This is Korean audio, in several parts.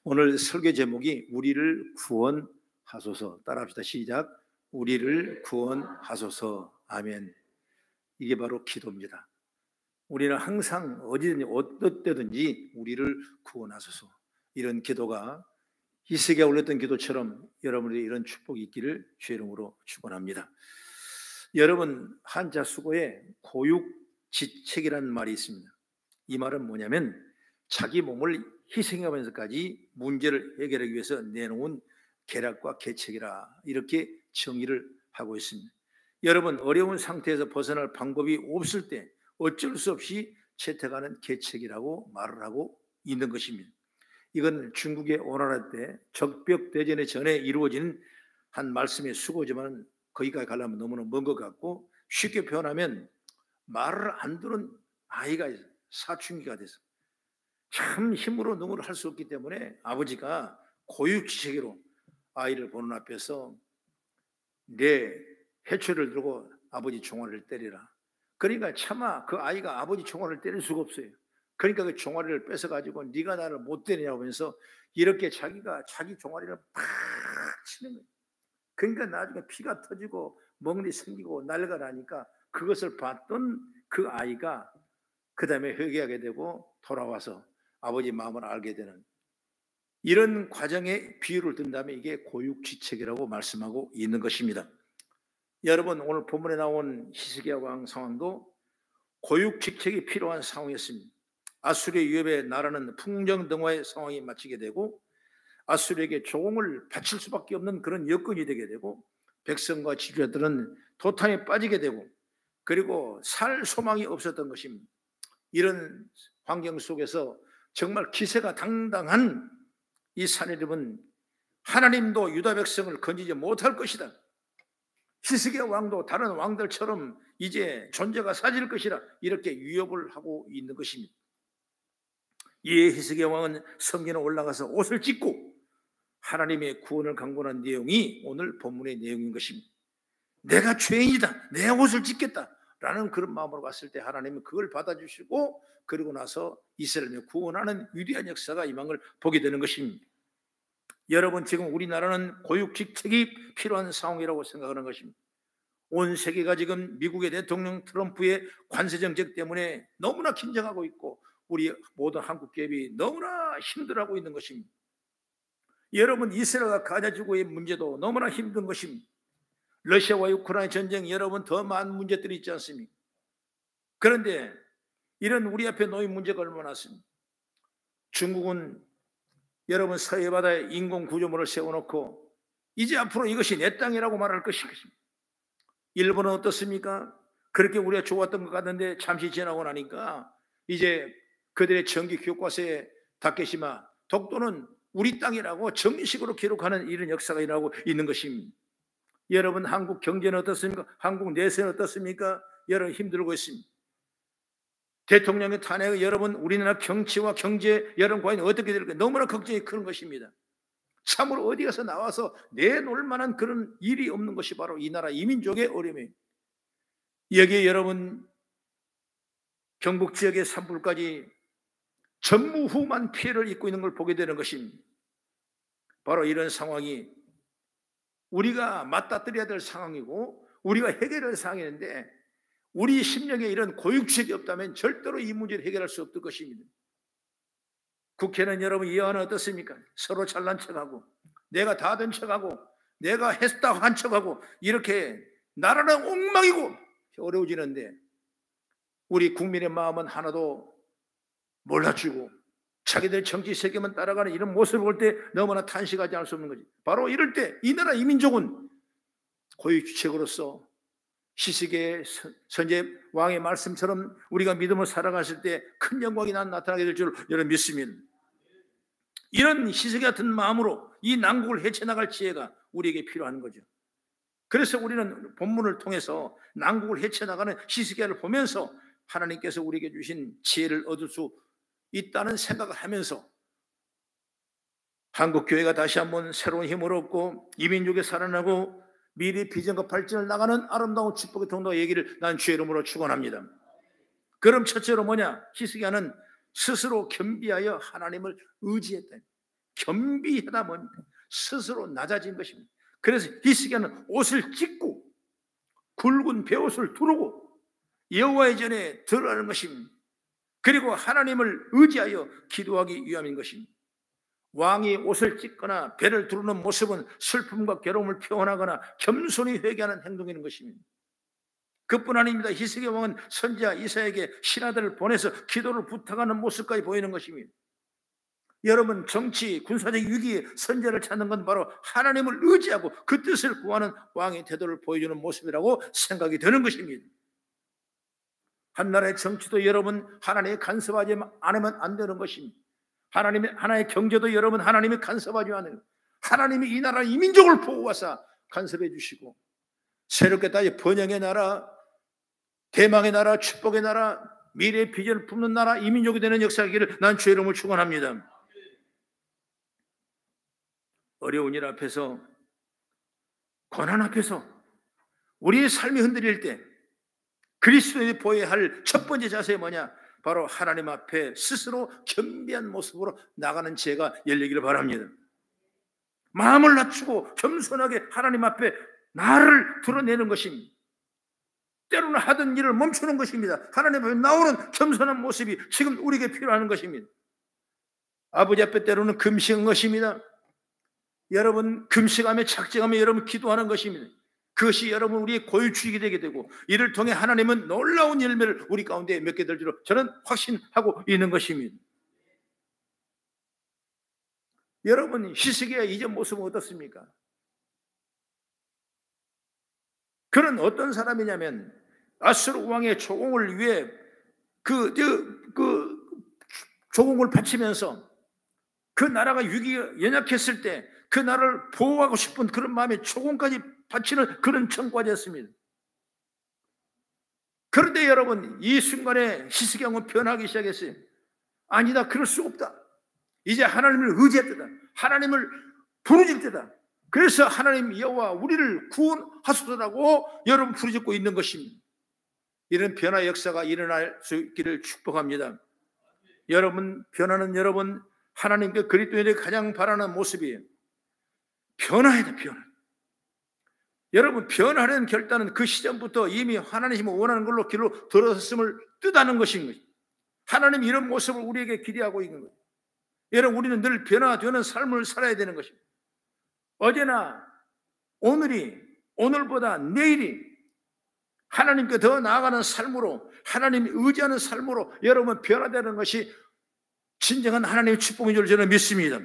오늘 설교 제목이 우리를 구원하소서. 따라합시다. 시작. 우리를 구원하소서. 아멘. 이게 바로 기도입니다. 우리는 항상 어디든지 어떨 때든지 우리를 구원하소서. 이런 기도가 히스기야가 올렸던 기도처럼 여러분들이 이런 축복이 있기를 주의 이름으로 축원합니다. 여러분, 한자 수고에 고육지책이라는 말이 있습니다. 이 말은 뭐냐면 자기 몸을 희생하면서까지 문제를 해결하기 위해서 내놓은 계략과 계책이라, 이렇게 정의를 하고 있습니다. 여러분, 어려운 상태에서 벗어날 방법이 없을 때 어쩔 수 없이 채택하는 계책이라고 말을 하고 있는 것입니다. 이건 중국의 오나라 때 적벽대전의 전에 이루어진 한 말씀의 수고지만 거기까지 가려면 너무나 먼 것 같고, 쉽게 표현하면 말을 안 듣는 아이가 있어요. 사춘기가 돼서 참 힘으로 능으로 할 수 없기 때문에 아버지가 고육지책으로 아이를 보는 앞에서 내 해초를 들고 아버지 종아리를 때리라. 그러니까 차마 그 아이가 아버지 종아리를 때릴 수가 없어요. 그러니까 그 종아리를 뺏어가지고 네가 나를 못 때리냐고 하면서 이렇게 자기가 자기 종아리를 팍 치는 거예요. 그러니까 나중에 피가 터지고 멍이 생기고 난리가 나니까 그것을 봤던 그 아이가 그 다음에 회개하게 되고 돌아와서 아버지 마음을 알게 되는 이런 과정의 비유를 든다면 이게 고육지책이라고 말씀하고 있는 것입니다. 여러분, 오늘 본문에 나온 히스기야 왕 상황도 고육지책이 필요한 상황이었습니다. 아수르의 위협에 나라는 풍정등화의 상황이 맞추게 되고 아수르에게 조공을 바칠 수밖에 없는 그런 여건이 되게 되고 백성과 지주들은 도탄에 빠지게 되고 그리고 살 소망이 없었던 것입니다. 이런 환경 속에서 정말 기세가 당당한 이 사내립은 하나님도 유다 백성을 건지지 못할 것이다. 히스기야 왕도 다른 왕들처럼 이제 존재가 사라질 것이라 이렇게 위협을 하고 있는 것입니다. 이에 히스기야 왕은 성전에 올라가서 옷을 찢고 하나님의 구원을 강구한 내용이 오늘 본문의 내용인 것입니다. 내가 죄인이다, 내 옷을 찢겠다 라는 그런 마음으로 갔을 때 하나님은 그걸 받아주시고 그리고 나서 이스라엘을 구원하는 위대한 역사가 임한 걸 보게 되는 것입니다. 여러분, 지금 우리나라는 고육지책이 필요한 상황이라고 생각하는 것입니다. 온 세계가 지금 미국의 대통령 트럼프의 관세 정책 때문에 너무나 긴장하고 있고 우리 모든 한국 기업이 너무나 힘들어하고 있는 것입니다. 여러분, 이스라엘과 가자 지구의 문제도 너무나 힘든 것입니다. 러시아와 우크라이나 전쟁, 여러분 더 많은 문제들이 있지 않습니까? 그런데 이런 우리 앞에 놓인 문제가 얼마나 많습니까? 중국은 여러분 서해 바다에 인공 구조물을 세워놓고 이제 앞으로 이것이 내 땅이라고 말할 것입니다. 일본은 어떻습니까? 그렇게 우리가 좋았던 것 같은데 잠시 지나고 나니까 이제 그들의 정기 교과서에 다케시마 독도는 우리 땅이라고 정식으로 기록하는 이런 역사가 일어나고 있는 것입니다. 여러분, 한국 경제는 어떻습니까? 한국 내세는 어떻습니까? 여러분 힘들고 있습니다. 대통령의 탄핵, 여러분 우리나라 정치와 경제 여러분 과연 어떻게 될까 너무나 걱정이 큰 것입니다. 참으로 어디 가서 나와서 내놓을 만한 그런 일이 없는 것이 바로 이 나라 이민족의 어려움이에요. 여기에 여러분 경북 지역의 산불까지 전무후무한 피해를 입고 있는 걸 보게 되는 것입니다. 바로 이런 상황이 우리가 맞닥뜨려야 될 상황이고 우리가 해결할 상황인데 우리 심령에 이런 고육지책이 없다면 절대로 이 문제를 해결할 수 없을 것입니다. 국회는 여러분 이해하는 어떻습니까? 서로 잘난 척하고 내가 다 된 척하고 내가 했다고 한 척하고 이렇게 나라는 엉망이고 어려워지는데 우리 국민의 마음은 하나도 몰라주고 자기들 정치 세계만 따라가는 이런 모습을 볼 때 너무나 탄식하지 않을 수 없는 거지. 바로 이럴 때 이 나라 이민족은 고육지책으로서 히스기야 선제 왕의 말씀처럼 우리가 믿음을 살아갔을 때 큰 영광이 나타나게 될 줄 여러분 믿습니다. 이런 히스기야 같은 마음으로 이 난국을 헤쳐나갈 지혜가 우리에게 필요한 거죠. 그래서 우리는 본문을 통해서 난국을 헤쳐나가는 히스기야를 보면서 하나님께서 우리에게 주신 지혜를 얻을 수 있다는 생각을 하면서 한국교회가 다시 한번 새로운 힘을 얻고 이민족이 살아나고 미래 비전과 발전을 나가는 아름다운 축복의 통로 얘기를 난 주의 이름으로 축원합니다. 그럼 첫째로 뭐냐? 히스기야는 스스로 겸비하여 하나님을 의지했다. 겸비하다 보니 스스로 낮아진 것입니다. 그래서 히스기야는 옷을 찢고 굵은 베옷을 두르고 여호와의 전에 들어가는 것입니다. 그리고 하나님을 의지하여 기도하기 위함인 것입니다. 왕이 옷을 찢거나 배를 두르는 모습은 슬픔과 괴로움을 표현하거나 겸손히 회개하는 행동인 것입니다. 그뿐 아닙니다. 히스기야 왕은 선지자 이사야에게 신하들을 보내서 기도를 부탁하는 모습까지 보이는 것입니다. 여러분, 정치, 군사적 위기에 선제를 찾는 건 바로 하나님을 의지하고 그 뜻을 구하는 왕의 태도를 보여주는 모습이라고 생각이 되는 것입니다. 한 나라의 정치도 여러분 하나님의 간섭하지 않으면 안 되는 것입니다. 하나의 경제도 여러분 하나님의 간섭하지 않아요. 하나님이 이 나라 이 민족을 보호하사 간섭해 주시고 새롭게 다시 번영의 나라, 대망의 나라, 축복의 나라, 미래의 비전을 품는 나라, 이 민족이 되는 역사이기를 난 주의 이름을 축원합니다. 어려운 일 앞에서, 고난 앞에서 우리의 삶이 흔들릴 때 그리스도인이 보여야 할 첫 번째 자세가 뭐냐? 바로 하나님 앞에 스스로 겸비한 모습으로 나가는 지혜가 열리기를 바랍니다. 마음을 낮추고 겸손하게 하나님 앞에 나를 드러내는 것입니다. 때로는 하던 일을 멈추는 것입니다. 하나님 앞에 나오는 겸손한 모습이 지금 우리에게 필요한 것입니다. 아버지 앞에 때로는 금식한 것입니다. 여러분, 금식하며 착정하며 여러분 기도하는 것입니다. 그것이 여러분 우리의 고유주의가 되게 되고 이를 통해 하나님은 놀라운 열매를 우리 가운데 맺게 될 줄로 저는 확신하고 있는 것입니다. 여러분, 히스기야 이전 모습은 어떻습니까? 그는 어떤 사람이냐면 아수르 왕의 조공을 위해 그 조공을 바치면서 그 나라가 위기가 연약했을 때 그 나라를 보호하고 싶은 그런 마음에 조공까지 바치는 그런 청과자였습니다. 그런데 여러분, 이 순간에 히스기야 왕은 변하기 시작했어요. 아니다, 그럴 수 없다. 이제 하나님을 의지할 때다. 하나님을 부르질 때다. 그래서 하나님 여호와 우리를 구원하소서라고 여러분 부르짖고 있는 것입니다. 이런 변화 역사가 일어날 수 있기를 축복합니다. 여러분, 변화는 여러분 하나님께 그리스도인들이 가장 바라는 모습이에요. 변화해야 돼, 변화. 여러분, 변화하려는 결단은 그 시점부터 이미 하나님이 원하는 걸로 길로 들어섰음을 뜻하는 것인 거죠. 하나님 이런 모습을 우리에게 기대하고 있는 거예요. 여러분, 우리는 늘 변화되는 삶을 살아야 되는 것입니다. 어제나 오늘이, 오늘보다 내일이 하나님께 더 나아가는 삶으로, 하나님이 의지하는 삶으로 여러분 변화되는 것이 진정한 하나님의 축복인 줄 저는 믿습니다.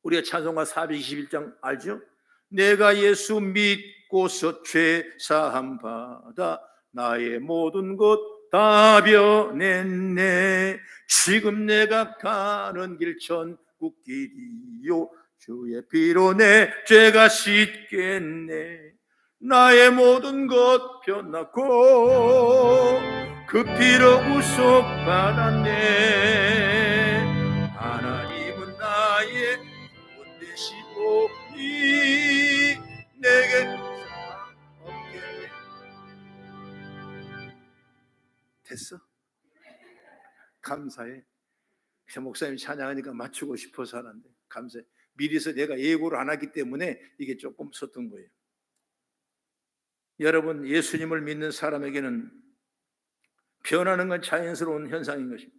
우리가 찬송가 421장 알죠? 내가 예수 믿고서 죄 사함 받아 나의 모든 것 다 변했네. 지금 내가 가는 길 천국 길이요 주의 피로 내 죄가 씻겠네. 나의 모든 것 변하고 그 피로 구속받았네. 하나님은 나의 구원 되시오니 내게 없겠네. 됐어? 감사해. 목사님 찬양하니까 맞추고 싶어서 하는데 감사해. 미리서 내가 예고를 안 하기 때문에 이게 조금 섰던 거예요. 여러분, 예수님을 믿는 사람에게는 변하는 건 자연스러운 현상인 것입니다.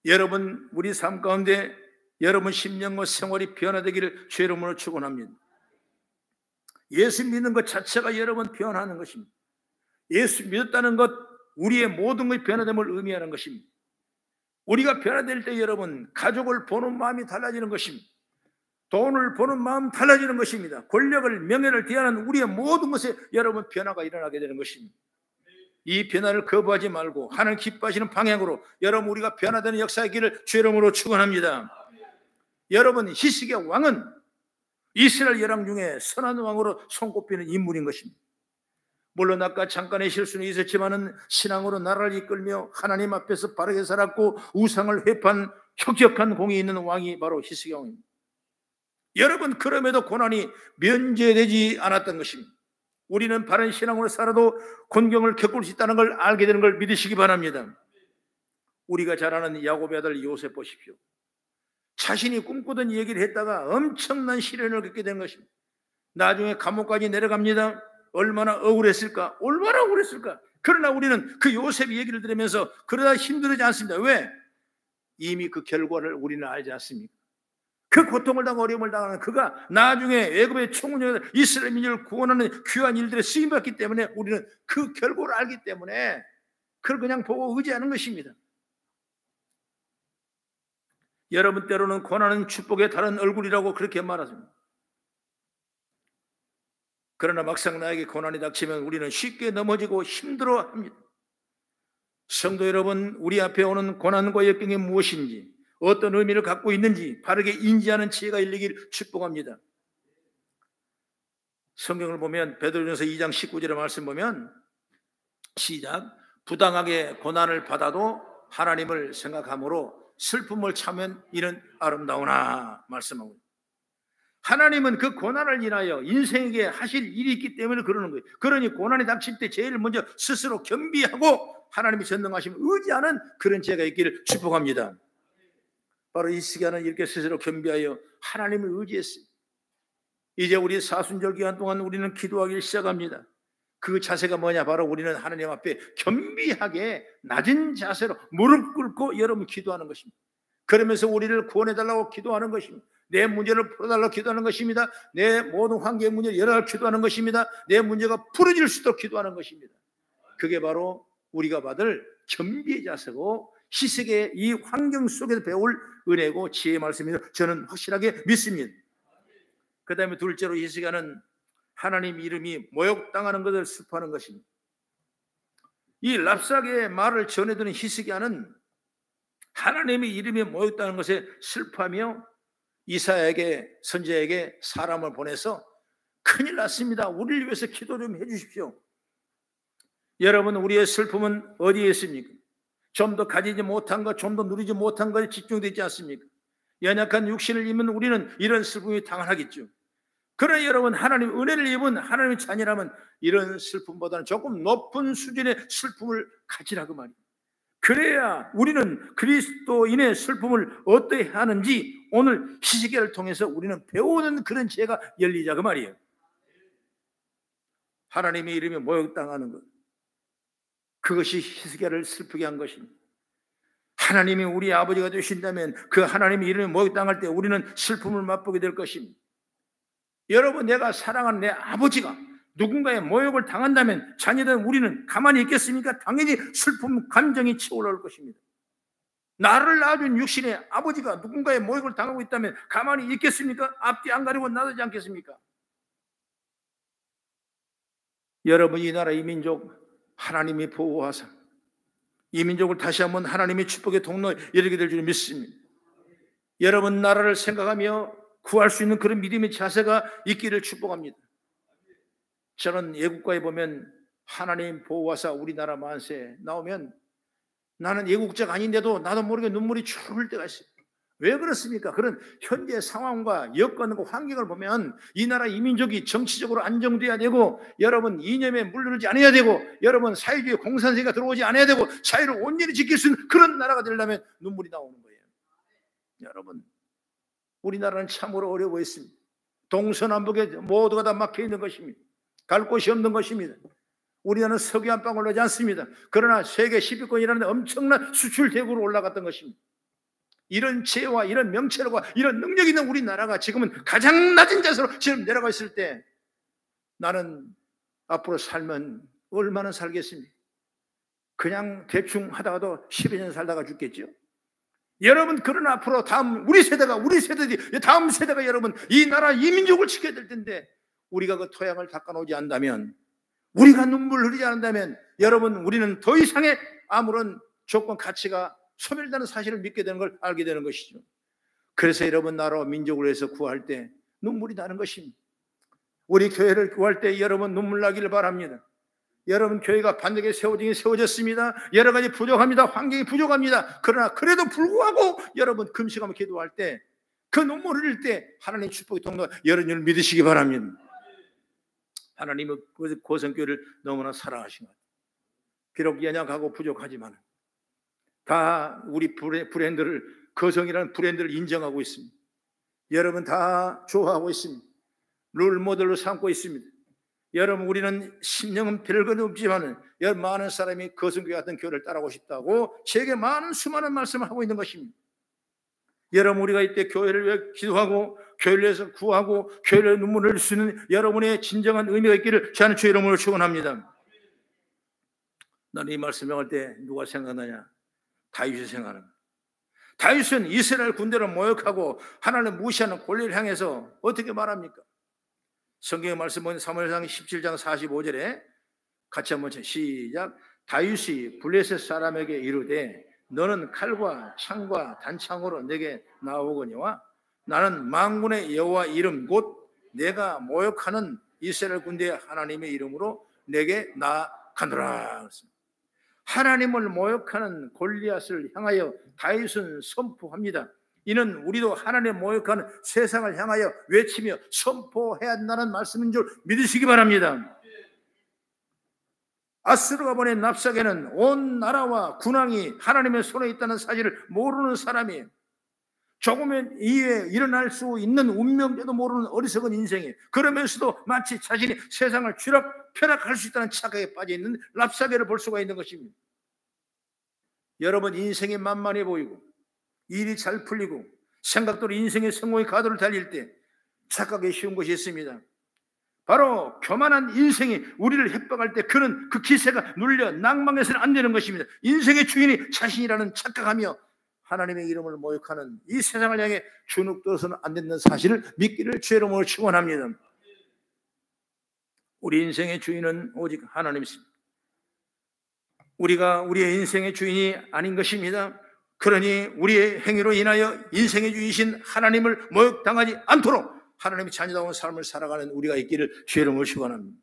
여러분, 우리 삶 가운데 여러분 심령과 생활이 변화되기를 주의 이름으로 축원합니다. 예수 믿는 것 자체가 여러분 변하는 것입니다. 예수 믿었다는 것, 우리의 모든 것이 변화됨을 의미하는 것입니다. 우리가 변화될 때 여러분, 가족을 보는 마음이 달라지는 것입니다. 돈을 보는 마음 달라지는 것입니다. 권력을, 명예를 대하는 우리의 모든 것에 여러분 변화가 일어나게 되는 것입니다. 이 변화를 거부하지 말고 하나님 기뻐하시는 방향으로 여러분 우리가 변화되는 역사의 길을 주의 이름으로 축원합니다. 여러분, 히스기야 왕은 이스라엘 열왕 중에 선한 왕으로 손꼽히는 인물인 것입니다. 물론 아까 잠깐의 실수는 있었지만은 신앙으로 나라를 이끌며 하나님 앞에서 바르게 살았고 우상을 회파한 혁혁한 공이 있는 왕이 바로 히스기야 왕입니다. 여러분, 그럼에도 고난이 면제되지 않았던 것입니다. 우리는 바른 신앙으로 살아도 곤경을 겪을 수 있다는 걸 알게 되는 걸 믿으시기 바랍니다. 우리가 잘 아는 야곱의 아들 요셉 보십시오. 자신이 꿈꾸던 얘기를 했다가 엄청난 시련을 겪게 된 것입니다. 나중에 감옥까지 내려갑니다. 얼마나 억울했을까? 얼마나 억울했을까? 그러나 우리는 그 요셉의 얘기를 들으면서 그러다 힘들지 않습니다. 왜? 이미 그 결과를 우리는 알지 않습니까? 그 고통을 당하고 어려움을 당하는 그가 나중에 애굽의 총훈장에서 이스라엘 민족을 구원하는 귀한 일들에 쓰임받기 때문에 우리는 그 결과를 알기 때문에 그걸 그냥 보고 의지하는 것입니다. 여러분, 때로는 고난은 축복의 다른 얼굴이라고 그렇게 말하십니다. 그러나 막상 나에게 고난이 닥치면 우리는 쉽게 넘어지고 힘들어합니다. 성도 여러분, 우리 앞에 오는 고난과 역경이 무엇인지, 어떤 의미를 갖고 있는지 바르게 인지하는 지혜가 일리길 축복합니다. 성경을 보면 베드로전서 2장 19절의 말씀 보면 시작, 부당하게 고난을 받아도 하나님을 생각함으로 슬픔을 참으면 이는 아름다우나 말씀하고, 하나님은 그 고난을 인하여 인생에게 하실 일이 있기 때문에 그러는 거예요. 그러니 고난이 닥칠 때 제일 먼저 스스로 겸비하고 하나님이 전능하심을 의지하는 그런 지혜가 있기를 축복합니다. 바로 이 시간은 이렇게 스스로 겸비하여 하나님을 의지했어요. 이제 우리 사순절 기간 동안 우리는 기도하기 시작합니다. 그 자세가 뭐냐? 바로 우리는 하나님 앞에 겸비하게 낮은 자세로 무릎 꿇고 여러분 기도하는 것입니다. 그러면서 우리를 구원해달라고 기도하는 것입니다. 내 문제를 풀어달라고 기도하는 것입니다. 내 모든 환경의 문제를 열어달라고 기도하는 것입니다. 내 문제가 풀어질 수 있도록 기도하는 것입니다. 그게 바로 우리가 받을 겸비의 자세고 희색의 이 환경 속에서 배울 은혜고 지혜의 말씀입니다. 저는 확실하게 믿습니다. 그 다음에 둘째로 이 시간은 하나님 이름이 모욕당하는 것을 슬퍼하는 것입니다. 이 랍사게의 말을 전해드는 히스기야는 하나님의 이름이 모욕당하는 것에 슬퍼하며 이사야에게, 선지자에게 사람을 보내서 큰일 났습니다, 우리를 위해서 기도 좀 해주십시오. 여러분, 우리의 슬픔은 어디에 있습니까? 좀 더 가지지 못한 것, 좀 더 누리지 못한 것에 집중되어 있지 않습니까? 연약한 육신을 입은 우리는 이런 슬픔이 당연하겠죠. 그러나 여러분, 하나님 은혜를 입은 하나님의 자녀라면 이런 슬픔보다는 조금 높은 수준의 슬픔을 가지라고 말이에요. 그래야 우리는 그리스도인의 슬픔을 어떻게 하는지 오늘 히스기야를 통해서 우리는 배우는 그런 지혜가 열리자고 말이에요. 하나님의 이름이 모욕당하는 것, 그것이 히스기야를 슬프게 한 것입니다. 하나님이 우리 아버지가 되신다면 그 하나님의 이름이 모욕당할 때 우리는 슬픔을 맛보게 될 것입니다. 여러분, 내가 사랑하는 내 아버지가 누군가의 모욕을 당한다면 자녀된 우리는 가만히 있겠습니까? 당연히 슬픔 감정이 치올라올 것입니다. 나를 낳아준 육신의 아버지가 누군가의 모욕을 당하고 있다면 가만히 있겠습니까? 앞뒤 안 가리고 나서지 않겠습니까? 여러분, 이 나라 이 민족 하나님이 보호하사 이 민족을 다시 한번 하나님의 축복의 통로에 이르게 될 줄 믿습니다. 여러분, 나라를 생각하며 구할 수 있는 그런 믿음의 자세가 있기를 축복합니다. 저는 예국가에 보면 하나님 보호하사 우리나라 만세 나오면 나는 예국자가 아닌데도 나도 모르게 눈물이 쭉 흘 때가 있어요. 왜 그렇습니까? 그런 현재 상황과 여건과 환경을 보면 이 나라 이 민족이 정치적으로 안정돼야 되고, 여러분 이념에 물들지 않아야 되고, 여러분 사회주의 공산세가 들어오지 않아야 되고, 자유를 온전히 지킬 수 있는 그런 나라가 되려면 눈물이 나오는 거예요. 여러분, 우리나라는 참으로 어려워 있습니다. 동서남북에 모두가 다 막혀 있는 것입니다. 갈 곳이 없는 것입니다. 우리나라는 석유 한 방울 나지 않습니다. 그러나 세계 10위권이라는 엄청난 수출 대국으로 올라갔던 것입니다. 이런 지혜와 이런 명철과 이런 능력이 있는 우리나라가 지금은 가장 낮은 자세로 지금 내려가 있을 때 나는 앞으로 살면 얼마나 살겠습니까? 그냥 대충 하다가도 10여 년 살다가 죽겠죠. 여러분, 그러나 앞으로 다음 우리 세대들이 다음 세대가 여러분 이 나라 이 민족을 지켜야 될 텐데, 우리가 그 토양을 닦아놓지 않는다면, 우리가 눈물을 흘리지 않는다면 여러분 우리는 더 이상의 아무런 조건 가치가 소멸되는 사실을 믿게 되는 걸 알게 되는 것이죠. 그래서 여러분, 나라와 민족을 위해서 구할 때 눈물이 나는 것입니다. 우리 교회를 구할 때 여러분 눈물 나기를 바랍니다. 여러분, 교회가 반드시 세워졌습니다. 여러 가지 부족합니다. 환경이 부족합니다. 그러나 그래도 불구하고 여러분 금식하며 기도할 때 그 눈물을 흘릴 때 하나님의 축복의 통로가 열린 줄 믿으시기 바랍니다. 하나님은 고성교회를 너무나 사랑하신 것 같아요. 비록 연약하고 부족하지만 다 우리 브랜드를 거성이라는 브랜드를 인정하고 있습니다. 여러분 다 좋아하고 있습니다. 롤 모델로 삼고 있습니다. 여러분 우리는 심령은 별것 없지만 여러분 많은 사람이 거성교회 같은 교회를 따라오고 싶다고 제게 많은 수많은 말씀을 하고 있는 것입니다. 여러분 우리가 이때 교회를 위해 기도하고 교회를 위해서 구하고 교회를 위해 눈물을 흘릴 수 있는 여러분의 진정한 의미가 있기를 저는 주의 이름으로 축원합니다. 나는 이 말씀을 할 때 누가 생각나냐? 다윗이 생각납니다. 다윗은 이스라엘 군대를 모욕하고 하나님을 무시하는 골리앗을 향해서 어떻게 말합니까? 성경의 말씀 보면 사무엘상 17장 45절에 같이 한번 시작. 다윗이 블레셋 사람에게 이르되 너는 칼과 창과 단창으로 내게 나오거니와 나는 만군의 여호와 이름 곧 내가 모욕하는 이스라엘 군대의 하나님의 이름으로 내게 나아가노라. 하나님을 모욕하는 골리앗을 향하여 다윗은 선포합니다. 이는 우리도 하나님을 모욕하는 세상을 향하여 외치며 선포해야 한다는 말씀인 줄 믿으시기 바랍니다. 아스루가 보낸 납작에는 온 나라와 군왕이 하나님의 손에 있다는 사실을 모르는 사람이 조금은 이에 일어날 수 있는 운명제도 모르는 어리석은 인생이 그러면서도 마치 자신이 세상을 펴락할 수 있다는 착각에 빠져있는 랍사게를 볼 수가 있는 것입니다. 여러분 인생이 만만해 보이고 일이 잘 풀리고 생각대로 인생의 성공의 가도를 달릴 때 착각에 쉬운 것이 있습니다. 바로 교만한 인생이 우리를 협박할 때 그는 그 기세가 눌려 낭망해서는 안 되는 것입니다. 인생의 주인이 자신이라는 착각하며 하나님의 이름을 모욕하는 이 세상을 향해 주눅들어서는 안 된다는 사실을 믿기를 주의 이름으로 축원합니다. 우리 인생의 주인은 오직 하나님이십니다. 우리가 우리의 인생의 주인이 아닌 것입니다. 그러니 우리의 행위로 인하여 인생의 주인이신 하나님을 모욕당하지 않도록 하나님의 자녀다운 삶을 살아가는 우리가 있기를 주의 이름으로 축원합니다.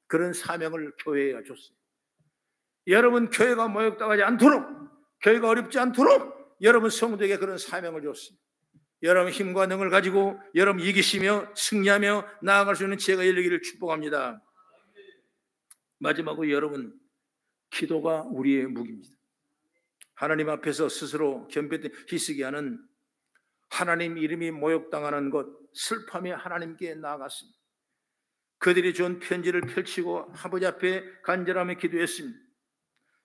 그런 사명을 교회가 줬어요. 여러분 교회가 모욕당하지 않도록, 교회가 어렵지 않도록 여러분 성도에게 그런 사명을 줬습니다. 여러분 힘과 능을 가지고 여러분 이기시며 승리하며 나아갈 수 있는 지혜가 열리기를 축복합니다. 마지막으로 여러분 기도가 우리의 무기입니다. 하나님 앞에서 스스로 겸비된 히스기야는 하나님 이름이 모욕당하는 것 슬픔에 하나님께 나아갔습니다. 그들이 준 편지를 펼치고 아버지 앞에 간절하며 기도했습니다.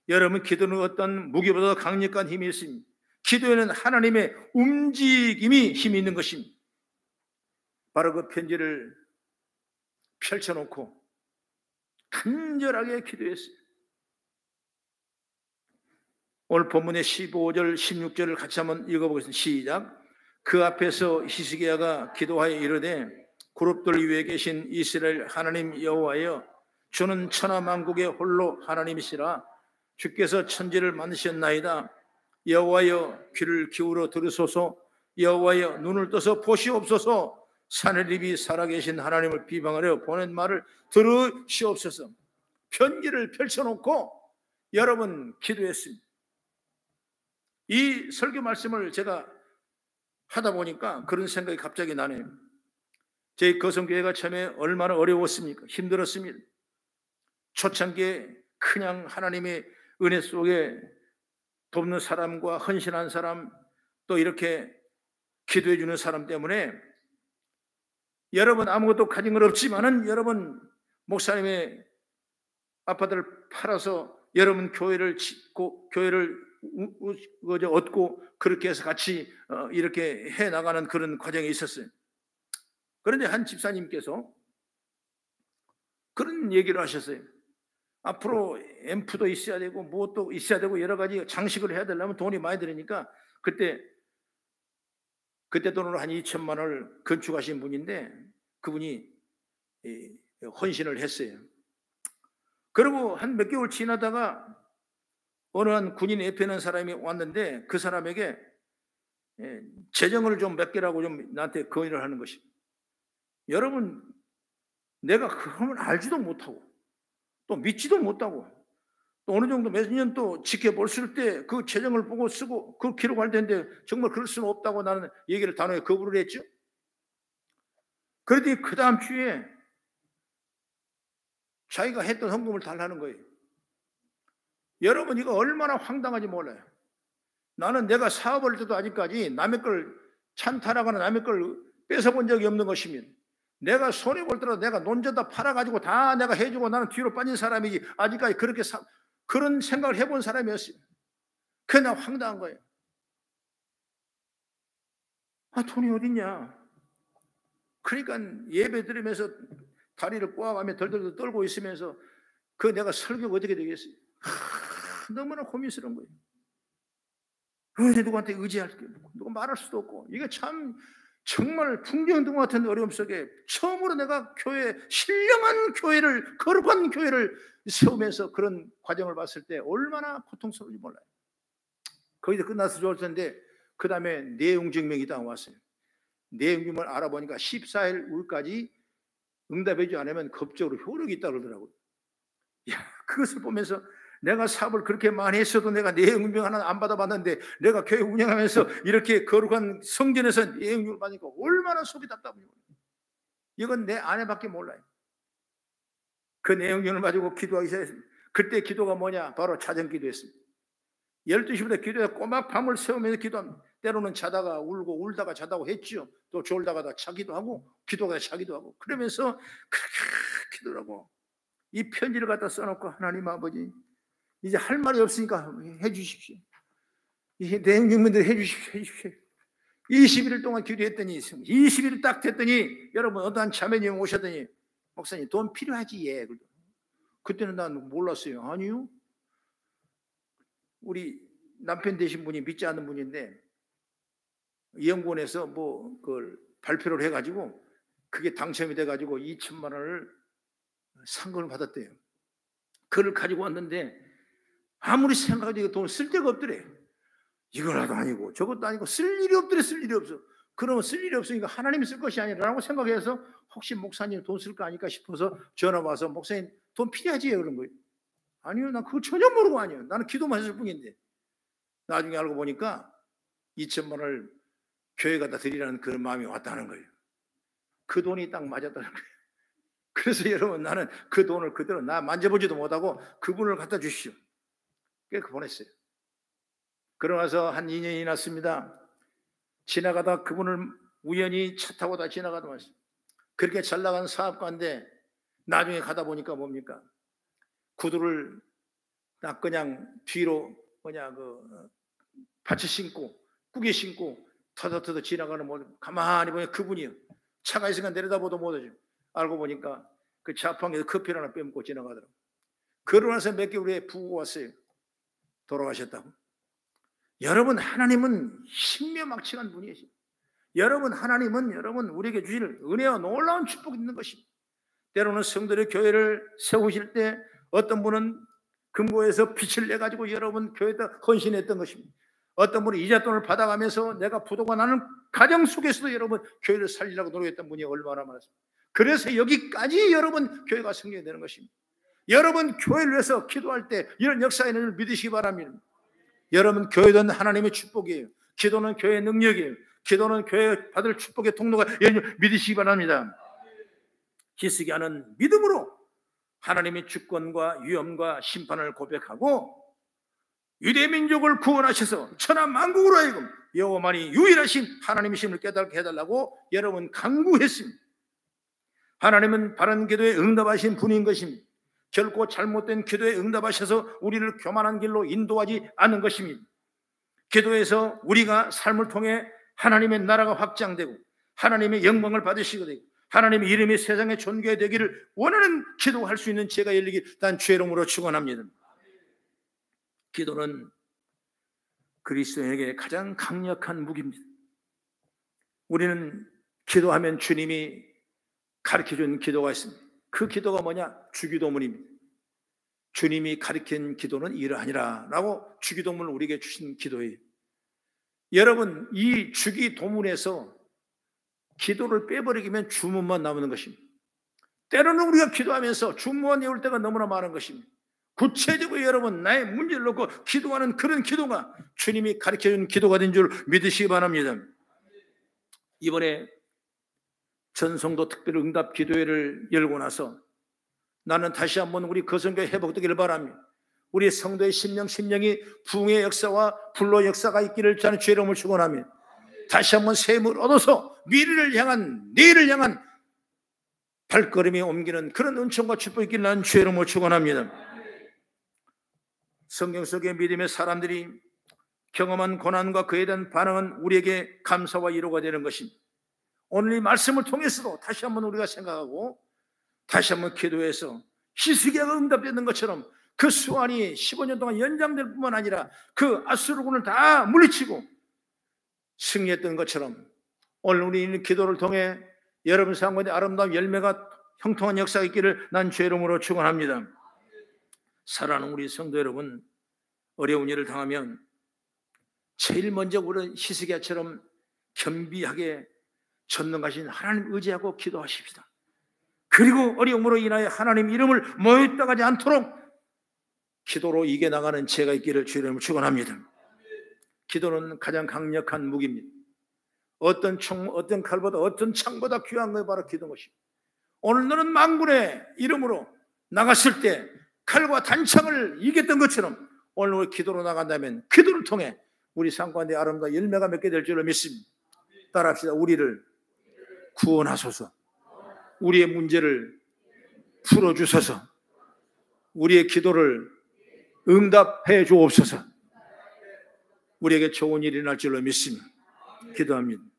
여러분 기도는 어떤 무기보다 강력한 힘이 있습니다. 기도에는 하나님의 움직임이 힘이 있는 것입니다. 바로 그 편지를 펼쳐놓고 간절하게 기도했어요. 오늘 본문의 15절 16절을 같이 한번 읽어보겠습니다. 시작. 그 앞에서 히스기야가 기도하여 이르되 그룹들 위에 계신 이스라엘 하나님 여호와여 주는 천하만국의 홀로 하나님이시라. 주께서 천지를 만드셨나이다. 여호와여 귀를 기울여 들으소서. 여호와여 눈을 떠서 보시옵소서. 산헤립이 살아계신 하나님을 비방하려 보낸 말을 들으시옵소서. 편지를 펼쳐놓고 여러분 기도했습니다. 이 설교 말씀을 제가 하다 보니까 그런 생각이 갑자기 나네요. 저희 거성교회가 처음에 얼마나 어려웠습니까? 힘들었습니다. 초창기에 그냥 하나님의 은혜 속에 돕는 사람과 헌신한 사람 또 이렇게 기도해 주는 사람 때문에 여러분 아무것도 가진 건 없지만은 여러분 목사님의 아파트를 팔아서 여러분 교회를 짓고 교회를 얻고 그렇게 해서 같이 이렇게 해나가는 그런 과정이 있었어요. 그런데 한 집사님께서 그런 얘기를 하셨어요. 앞으로 앰프도 있어야 되고 무엇도 있어야 되고 여러 가지 장식을 해야 되려면 돈이 많이 들으니까 그때 돈으로 한 2천만 원을 건축하신 분인데 그분이 헌신을 했어요. 그리고 한 몇 개월 지나다가 어느 한 군인 F는 사람이 왔는데 그 사람에게 재정을 좀 몇 개라고 좀 나한테 건의를 하는 것입니다. 여러분 내가 그걸 알지도 못하고 또 믿지도 못하고 또 어느 정도 몇 년 또 지켜볼 때 그 재정을 보고 쓰고 그 기록할 텐데 정말 그럴 수는 없다고 나는 얘기를 단호히 거부를 했죠. 그랬더니 그 다음 주에 자기가 했던 헌금을 달라는 거예요. 여러분 이거 얼마나 황당한지 몰라요. 나는 내가 사업할 때도 아직까지 남의 걸 찬탈하거나 남의 걸 뺏어본 적이 없는 것이면, 내가 손해볼 때라도 내가 논전다 팔아가지고 다 내가 해주고 나는 뒤로 빠진 사람이지, 아직까지 그렇게 그런 생각을 해본 사람이었어요. 그냥 황당한 거예요. 돈이 어딨냐. 그러니까 예배 드리면서 다리를 꼬아가며 덜덜 떨고 있으면서 그 내가 설교가 어떻게 되겠어요? 너무나 고민스러운 거예요. 누구한테 의지할 게 없고, 누가 말할 수도 없고, 이게 참 정말 풍경등 같은 어려움 속에 처음으로 내가 신령한 교회를, 거룩한 교회를 세우면서 그런 과정을 봤을 때 얼마나 고통스러운지 몰라요. 거기서 끝나서 좋을 텐데, 그 다음에 내용증명이 딱 왔어요. 내용증명을 알아보니까 14일 후까지 응답해주지 않으면 법적으로 효력이 있다고 그러더라고요. 그것을 보면서 내가 사업을 그렇게 많이 했어도 내가 내용증명 하나 안 받아봤는데, 내가 교회 운영하면서 이렇게 거룩한 성전에서 내용증명을 받으니까 얼마나 속이 답답해요. 이건 내 아내밖에 몰라요. 그 내용증명을 가지고 기도하기 시작했습니다. 그때 기도가 뭐냐? 바로 자정 기도했습니다. 12시부터 기도해서 꼬막 밤을 새우면서 기도합니다. 때로는 자다가 울고 울다가 자다고 했죠. 또 졸다가 자기도 하고 기도가 자기도 하고, 그러면서 그렇게 기도하고 이 편지를 갖다 써놓고, 하나님 아버지, 이제 할 말이 없으니까 해주십시오. 이 내용증명들 해주십시오. 21일 동안 기도했더니 20일 딱 됐더니 여러분 어떠한 자매님 오셨더니, 목사님 돈 필요하지? 예. 그때는 난 몰랐어요. 아니요, 우리 남편 되신 분이 믿지 않는 분인데 연구원에서 뭐 그걸 발표를 해가지고 그게 당첨이 돼가지고 2천만 원을 상금을 받았대요. 그걸 가지고 왔는데 아무리 생각해도 돈 쓸 데가 없더래. 이거라도 아니고 저것도 아니고 쓸 일이 없더래. 쓸 일이 없어. 그러면 쓸 일이 없으니까 하나님이 쓸 것이 아니라고 생각해서 혹시 목사님 돈 쓸 거 아닐까 싶어서 전화 와서, 목사님 돈 필요하지? 그런 거예요. 아니요, 난 그거 전혀 모르고. 아니요, 나는 기도만 했을 뿐인데. 나중에 알고 보니까 2천만 원을 교회 갖다 드리라는 그런 마음이 왔다는 거예요. 그 돈이 딱 맞았다는 거예요. 그래서 여러분, 나는 그 돈을 그대로 나 만져보지도 못하고 그분을 갖다 주십시오. 그렇게 보냈어요. 그러고 나서 한 2년이 지났습니다. 지나가다 그분을 우연히 차 타고 다 지나가다 왔어요. 그렇게 잘 나간 사업가인데 나중에 가다 보니까 뭡니까? 구두를 딱 그냥 뒤로 받쳐 신고 꾸게 신고 터덕터덕 지나가는 모습, 가만히 보니 그분이요. 차가 있으니까 내려다보도 못하죠. 알고 보니까 그 자판기에서 커피를 하나 빼먹고 지나가더라고요. 그러고 나서 몇 개월 후에 부고 왔어요. 돌아가셨다고. 여러분, 하나님은 신묘막측한 분이시죠. 여러분, 하나님은 여러분 우리에게 주실 은혜와 놀라운 축복이 있는 것입니다. 때로는 성도의 교회를 세우실 때 어떤 분은 금고에서 빛을 내가지고 여러분 교회에다 헌신했던 것입니다. 어떤 분은 이자돈을 받아가면서 내가 부도가 나는 가정 속에서도 여러분 교회를 살리려고 노력했던 분이 얼마나 많았습니까? 그래서 여기까지 여러분 교회가 성장되는 것입니다. 여러분 교회를 위해서 기도할 때 이런 역사의 은혜를 믿으시기 바랍니다. 여러분, 교회는 하나님의 축복이에요. 기도는 교회의 능력이에요. 기도는 교회 받을 축복의 통로가 믿으시기 바랍니다. 히스기야는 믿음으로 하나님의 주권과 위엄과 심판을 고백하고 유대 민족을 구원하셔서 천하 만국으로 하여금 여호와만이 유일하신 하나님이심을 깨닫게 해달라고 여러분 간구했습니다. 하나님은 바른 기도에 응답하신 분인 것입니다. 결코 잘못된 기도에 응답하셔서 우리를 교만한 길로 인도하지 않는 것입니다. 기도에서 우리가 삶을 통해 하나님의 나라가 확장되고 하나님의 영광을 받으시게 되고 하나님의 이름이 세상에 존귀되기를 원하는 기도할 수 있는 제가 열리기 단 주의 이름으로 축원합니다. 기도는 그리스도인에게 가장 강력한 무기입니다. 우리는 기도하면 주님이 가르쳐준 기도가 있습니다. 그 기도가 뭐냐? 주기도문입니다. 주님이 가르친 기도는 이러하니라 라고 주기도문을 우리에게 주신 기도예요. 여러분, 이 주기도문에서 기도를 빼버리면 주문만 남는 것입니다. 때로는 우리가 기도하면서 주문만 외울 때가 너무나 많은 것입니다. 구체적으로 여러분 나의 문제를 놓고 기도하는 그런 기도가 주님이 가르쳐준 기도가 된 줄 믿으시기 바랍니다. 이번에 전성도 특별 응답 기도회를 열고 나서 나는 다시 한번 우리 거성교회 회복되기를 바랍니다. 우리 성도의 심령이 부흥의 역사와 불로 역사가 있기를 저는 주의 이름으로 축원하며 다시 한번 새 힘을 얻어서 미래를 향한, 내일을 향한 발걸음이 옮기는 그런 은총과 축복이 있기를 나는 주의 이름으로 축원합니다. 성경 속의 믿음의 사람들이 경험한 고난과 그에 대한 반응은 우리에게 감사와 위로가 되는 것입니다. 오늘 이 말씀을 통해서도 다시 한번 우리가 생각하고 다시 한번 기도해서 히스기야가 응답되는 것처럼 그 수완이 15년 동안 연장될 뿐만 아니라 그 아수르군을 다 물리치고 승리했던 것처럼 오늘 우리 기도를 통해 여러분 삶 가운데 아름다운 열매가 형통한 역사가 있기를 난 주의 이름으로 축원합니다. 사랑하는 우리 성도 여러분, 어려운 일을 당하면 제일 먼저 우리는 히스기야처럼 겸비하게 전능하신 하나님 의지하고 기도하십시다. 그리고 어려움으로 인하여 하나님 이름을 모욕당하지 않도록 기도로 이겨나가는 죄가 있기를 주의 이름으로 축원합니다. 기도는 가장 강력한 무기입니다. 어떤 총, 어떤 칼보다 어떤 창보다 귀한 것이 바로 기도인 것입니다. 오늘 너는 만군의 이름으로 나갔을 때 칼과 단창을 이겼던 것처럼 오늘 우리 기도로 나간다면 기도를 통해 우리 삶 가운데 아름다운 열매가 맺게 될 줄로 믿습니다. 따라합시다. 우리를 구원하소서. 우리의 문제를 풀어주소서. 우리의 기도를 응답해 주옵소서. 우리에게 좋은 일이 날 줄로 믿습니다. 기도합니다.